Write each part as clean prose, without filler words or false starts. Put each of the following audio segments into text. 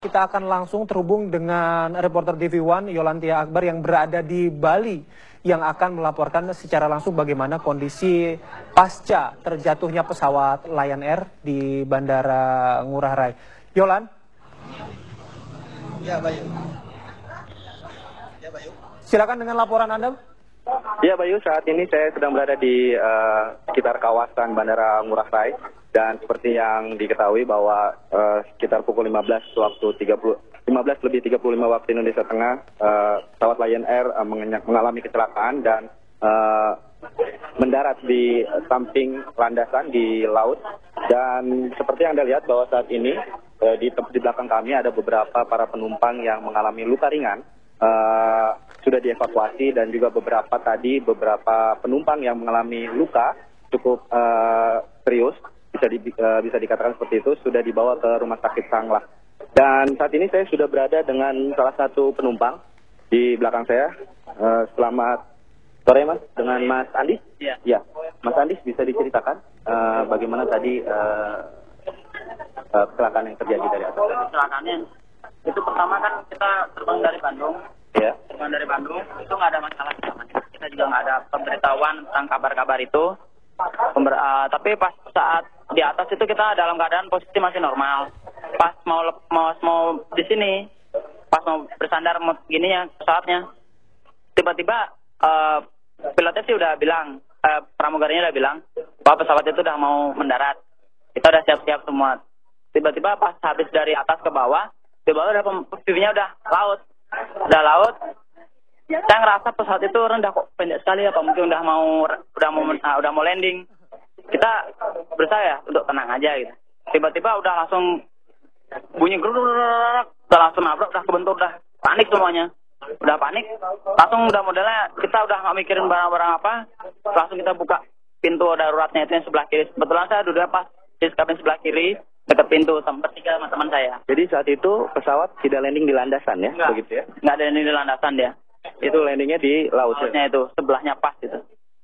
Kita akan langsung terhubung dengan reporter TV1 Yolantia Akbar yang berada di Bali yang akan melaporkan secara langsung bagaimana kondisi pasca terjatuhnya pesawat Lion Air di Bandara Ngurah Rai. Yolan? Ya, Bayu. Ya, Bayu. Silakan dengan laporan Anda. Ya, Bayu, saat ini saya sedang berada di sekitar kawasan Bandara Ngurah Rai. Dan seperti yang diketahui bahwa sekitar pukul 15 lebih 35 waktu Indonesia Tengah, pesawat Lion Air mengalami kecelakaan dan mendarat di samping landasan di laut. Dan seperti yang Anda lihat bahwa saat ini di belakang kami ada beberapa para penumpang yang mengalami luka ringan. Sudah dievakuasi dan juga beberapa penumpang yang mengalami luka cukup serius. Bisa dikatakan seperti itu, sudah dibawa ke rumah sakit Sanglah. Dan saat ini saya sudah berada dengan salah satu penumpang di belakang saya. Selamat sore, Mas, dengan Mas Andi. Iya. Ya, Mas Andi, bisa diceritakan bagaimana tadi kecelakaan yang terjadi dari atas? Kecelakaannya itu pertama kan kita terbang dari Bandung. Ya. Terbang dari Bandung itu nggak ada masalah sama. Kita juga nggak ada pemberitahuan tentang kabar-kabar itu. Tapi pas saat di atas itu kita dalam keadaan posisi masih normal. Pas mau di sini, pas mau bersandar gininya pesawatnya, tiba-tiba pilotnya sih udah bilang, pramugarinya udah bilang bahwa pesawat itu udah mau mendarat. Kita udah siap-siap semua. Tiba-tiba pas habis dari atas ke bawah, di bawah udah view-nya udah laut. Saya ngerasa pesawat itu rendah kok, pendek sekali apa mungkin udah mau landing. Kita berusaha ya untuk tenang aja gitu. Tiba-tiba udah langsung bunyi geruduk, udah langsung nabrak, udah kebentur, udah panik semuanya. Udah panik, langsung udah modelnya kita udah nggak mikirin barang-barang apa, langsung kita buka pintu daruratnya itu yang sebelah kiri. Kebetulan saya duduk pas di kabin sebelah kiri dekat pintu sama bertiga sama teman saya. Jadi saat itu pesawat tidak landing di landasan ya? Enggak, begitu ya? Nggak ada landing di landasan dia. Itu landingnya di laut. Lautnya itu sebelahnya pas gitu.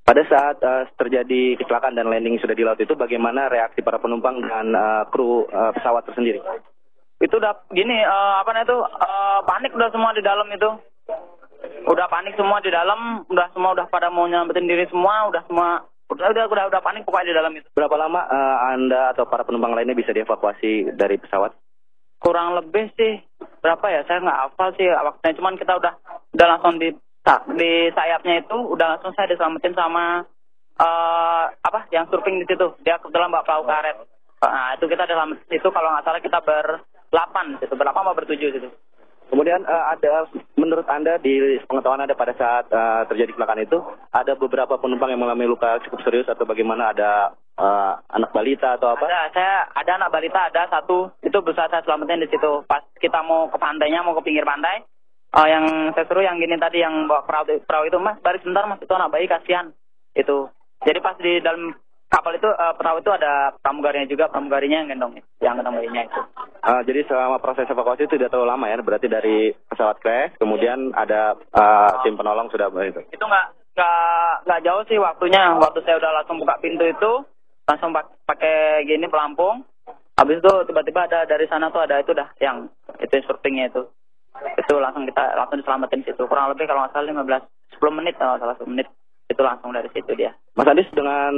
Pada saat terjadi kecelakaan dan landing sudah di laut itu, bagaimana reaksi para penumpang dan kru pesawat tersendiri? Itu udah gini, panik udah semua di dalam itu. Udah panik semua di dalam, udah pada mau nyelamatin diri semua, udah panik pokoknya di dalam itu. Berapa lama Anda atau para penumpang lainnya bisa dievakuasi dari pesawat? Kurang lebih sih berapa ya, saya nggak hafal sih waktunya, cuman kita udah langsung di sayapnya itu udah langsung saya diselamatin sama yang surfing di situ. Dia kebetulan bawa perahu karet. Nah, itu kita dalam itu kalau nggak salah kita berlapan mau bertujuh gitu. Kemudian ada, menurut Anda di pengetahuan Anda pada saat terjadi kecelakaan itu, ada beberapa penumpang yang mengalami luka cukup serius atau bagaimana, ada anak balita atau apa? Ada anak balita, ada satu, itu berusaha saya selamatin di situ. Pas kita mau ke pantainya, mau ke pinggir pantai, yang saya suruh yang gini tadi, yang bawa perahu itu, Mas, balik sebentar Mas, itu anak bayi kasihan. Itu. Jadi pas di dalam kapal itu, perahu itu ada pramugarinya yang gendong bayinya itu. Jadi selama proses evakuasi itu tidak terlalu lama ya, berarti dari pesawat crash, kemudian ada tim penolong sudah itu. Itu nggak jauh sih waktunya. Waktu saya udah langsung buka pintu itu, langsung pakai gini pelampung. Habis itu tiba-tiba ada dari sana tuh ada itu dah yang itu surfingnya itu. Itu langsung diselamatin situ. Kurang lebih kalau nggak salah 10 menit kalau salah 10 menit. Itu langsung dari situ dia. Mas Adis dengan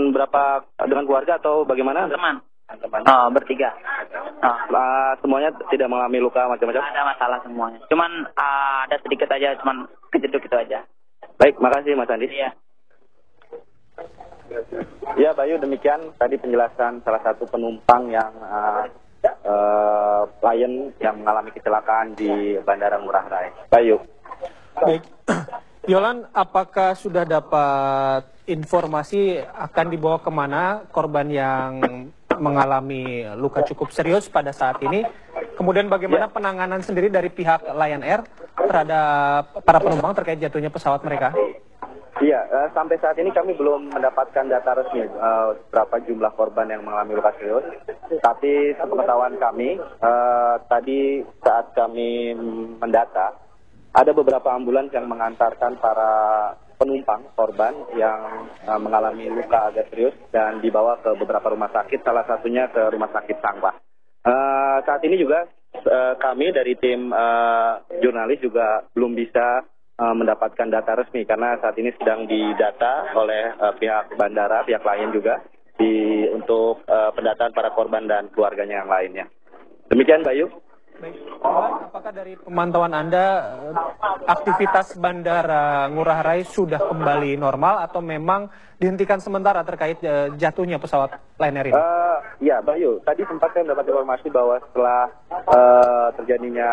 keluarga atau bagaimana? Teman. Bertiga. Semuanya tidak mengalami luka macam-macam? Ada masalah semuanya. Cuman ada sedikit aja, cuman kejeduk itu aja. Baik, makasih Mas Adis. Iya. Ya, Bayu, demikian tadi penjelasan salah satu penumpang yang Lion yang mengalami kecelakaan di Bandara Ngurah Rai. Bayu. Baik. Yolan, apakah sudah dapat informasi akan dibawa kemana korban yang mengalami luka cukup serius pada saat ini? Kemudian bagaimana penanganan sendiri dari pihak Lion Air terhadap para penumpang terkait jatuhnya pesawat mereka? Iya, sampai saat ini kami belum mendapatkan data resmi berapa jumlah korban yang mengalami luka serius. Tapi sepengetahuan kami, tadi saat kami mendata, ada beberapa ambulans yang mengantarkan para penumpang korban yang mengalami luka agak serius dan dibawa ke beberapa rumah sakit, salah satunya ke Rumah Sakit Sanglah. Saat ini juga kami dari tim jurnalis juga belum bisa mendapatkan data resmi karena saat ini sedang didata oleh pihak bandara, pihak lain juga untuk pendataan para korban dan keluarganya yang lainnya. Demikian, Bayu. Baik, Iwan, apakah dari pemantauan Anda aktivitas Bandara Ngurah Rai sudah kembali normal atau memang dihentikan sementara terkait jatuhnya pesawat Lion Air ini? Ya, Bayu, tadi sempat saya mendapat informasi bahwa setelah terjadinya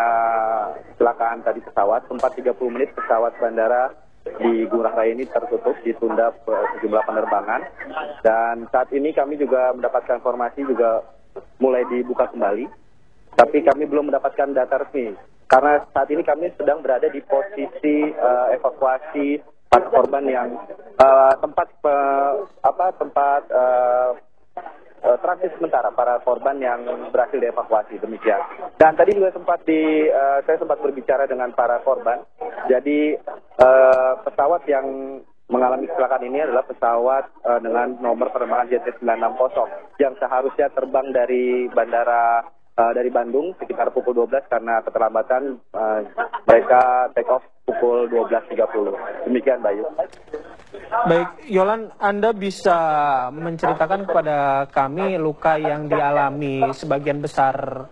kecelakaan tadi pesawat, sempat 30 menit pesawat bandara di Ngurah Rai ini tertutup, ditunda sejumlah penerbangan. Dan saat ini kami juga mendapatkan informasi juga mulai dibuka kembali. Tapi kami belum mendapatkan data resmi karena saat ini kami sedang berada di posisi evakuasi para korban yang tempat transit sementara para korban yang berhasil dievakuasi, demikian. Dan tadi juga saya sempat berbicara dengan para korban. Jadi pesawat yang mengalami kecelakaan ini adalah pesawat dengan nomor penerbangan JT960 yang seharusnya terbang dari bandara dari Bandung sekitar pukul 12 karena keterlambatan mereka take off pukul 12.30. Demikian, Bayu. Baik, Yolan, Anda bisa menceritakan kepada kami luka yang dialami sebagian besar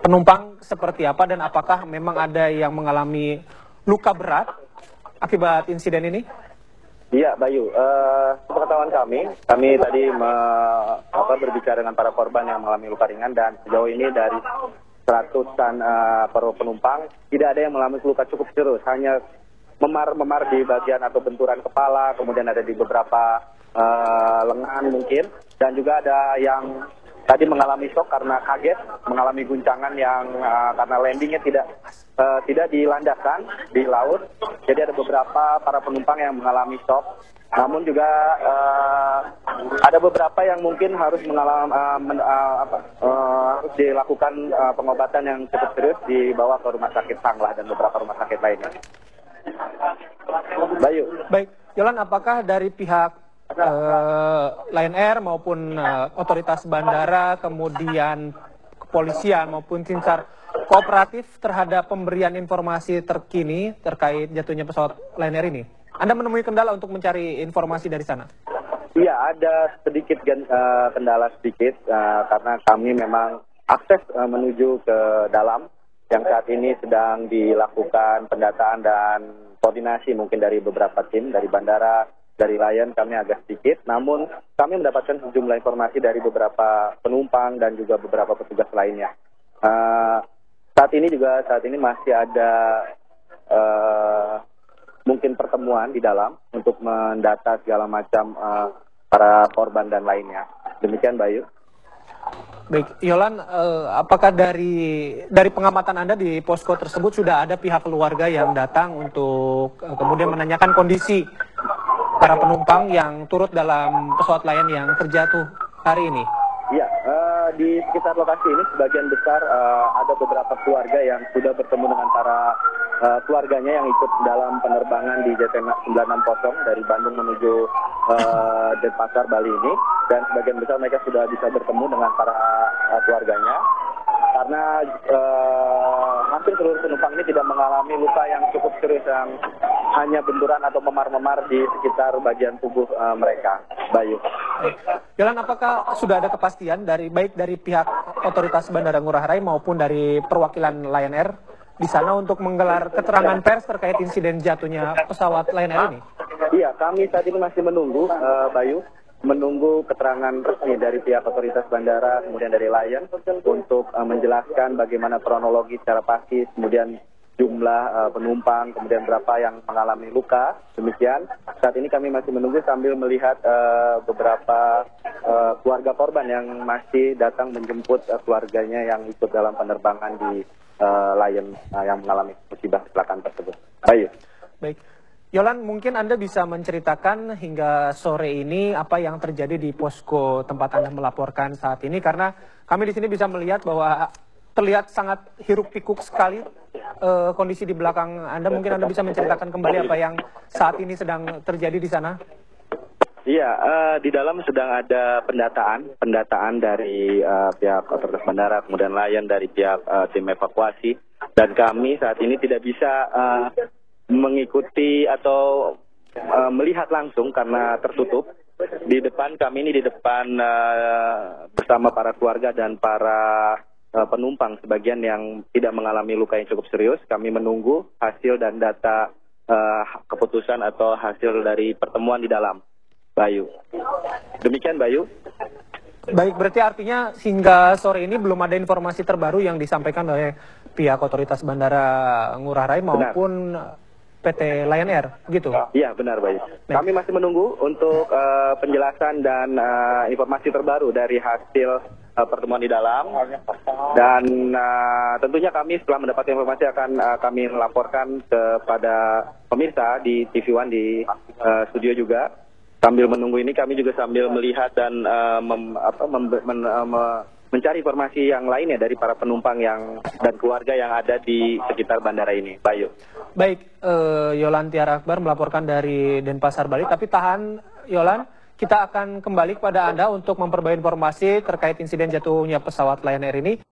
penumpang seperti apa dan apakah memang ada yang mengalami luka berat akibat insiden ini? Iya, Bayu. Pengetahuan kami tadi berbicara dengan para korban yang mengalami luka ringan dan sejauh ini dari seratusan penumpang tidak ada yang mengalami luka cukup serius, hanya memar-memar di bagian atau benturan kepala, kemudian ada di beberapa lengan mungkin, dan juga ada yang tadi mengalami shock karena kaget, mengalami guncangan yang karena landingnya tidak dilandaskan di laut. Jadi ada beberapa para penumpang yang mengalami shock. Namun juga ada beberapa yang mungkin harus harus dilakukan pengobatan yang cukup serius dibawa ke rumah sakit Sanglah dan beberapa rumah sakit lainnya. Bayu. Baik, Yolan, apakah dari pihak Lion Air maupun otoritas bandara, kemudian kepolisian maupun tim SAR kooperatif terhadap pemberian informasi terkini terkait jatuhnya pesawat Lion Air ini? Anda menemui kendala untuk mencari informasi dari sana? Iya, ada sedikit kendala sedikit karena kami memang akses menuju ke dalam yang saat ini sedang dilakukan pendataan dan koordinasi mungkin dari beberapa tim dari bandara, dari Lion kami agak sedikit, namun kami mendapatkan sejumlah informasi dari beberapa penumpang dan juga beberapa petugas lainnya. Saat ini masih ada mungkin pertemuan di dalam untuk mendata segala macam para korban dan lainnya. Demikian, Bayu. Baik, Yolan, apakah dari pengamatan Anda di posko tersebut sudah ada pihak keluarga yang datang untuk kemudian menanyakan kondisi para penumpang yang turut dalam pesawat Lion yang terjatuh hari ini? Iya, di sekitar lokasi ini sebagian besar ada beberapa keluarga yang sudah bertemu dengan para keluarganya yang ikut dalam penerbangan di JT960 dari Bandung menuju Denpasar, Bali ini, dan sebagian besar mereka sudah bisa bertemu dengan para keluarganya karena hampir seluruh penumpang ini tidak mengalami luka yang cukup serius yang hanya benturan atau memar-memar di sekitar bagian tubuh mereka, Bayu. Yolan, apakah sudah ada kepastian baik dari pihak otoritas Bandara Ngurah Rai maupun dari perwakilan Lion Air di sana untuk menggelar keterangan pers terkait insiden jatuhnya pesawat Lion Air ini? Iya, kami saat ini masih menunggu, Bayu, menunggu keterangan resmi dari pihak otoritas bandara, kemudian dari Lion untuk menjelaskan bagaimana kronologi secara pasti, kemudian jumlah penumpang, kemudian berapa yang mengalami luka. Demikian, saat ini kami masih menunggu sambil melihat beberapa keluarga korban yang masih datang menjemput keluarganya yang ikut dalam penerbangan di Lion yang mengalami musibah kecelakaan tersebut. Baik. Baik. Yolan, mungkin Anda bisa menceritakan hingga sore ini apa yang terjadi di posko tempat Anda melaporkan saat ini, karena kami di sini bisa melihat bahwa terlihat sangat hiruk pikuk sekali kondisi di belakang Anda. Mungkin Anda bisa menceritakan kembali apa yang saat ini sedang terjadi di sana? Iya, di dalam sedang ada pendataan dari pihak otoritas bandara, kemudian Lion dari pihak tim evakuasi, dan kami saat ini tidak bisa mengikuti atau melihat langsung karena tertutup. Di depan kami ini bersama para keluarga dan para penumpang sebagian yang tidak mengalami luka yang cukup serius. Kami menunggu hasil dan data keputusan atau hasil dari pertemuan di dalam. Bayu. Demikian Bayu. Baik, berarti artinya hingga sore ini belum ada informasi terbaru yang disampaikan oleh pihak otoritas Bandara Ngurah Rai maupun PT Lion Air, gitu? Iya, benar Bayu. Kami masih menunggu untuk penjelasan dan informasi terbaru dari hasil pertemuan di dalam. Dan tentunya kami setelah mendapat informasi akan kami laporkan kepada pemirsa di TV One di studio juga. Sambil menunggu ini kami juga sambil melihat dan mencari informasi yang lainnya dari para penumpang dan keluarga yang ada di sekitar bandara ini. Bayu. Baik, Yolan Tiara Akbar melaporkan dari Denpasar, Bali. Tapi tahan, Yolan, kita akan kembali kepada Anda untuk memperbarui informasi terkait insiden jatuhnya pesawat Lion Air ini.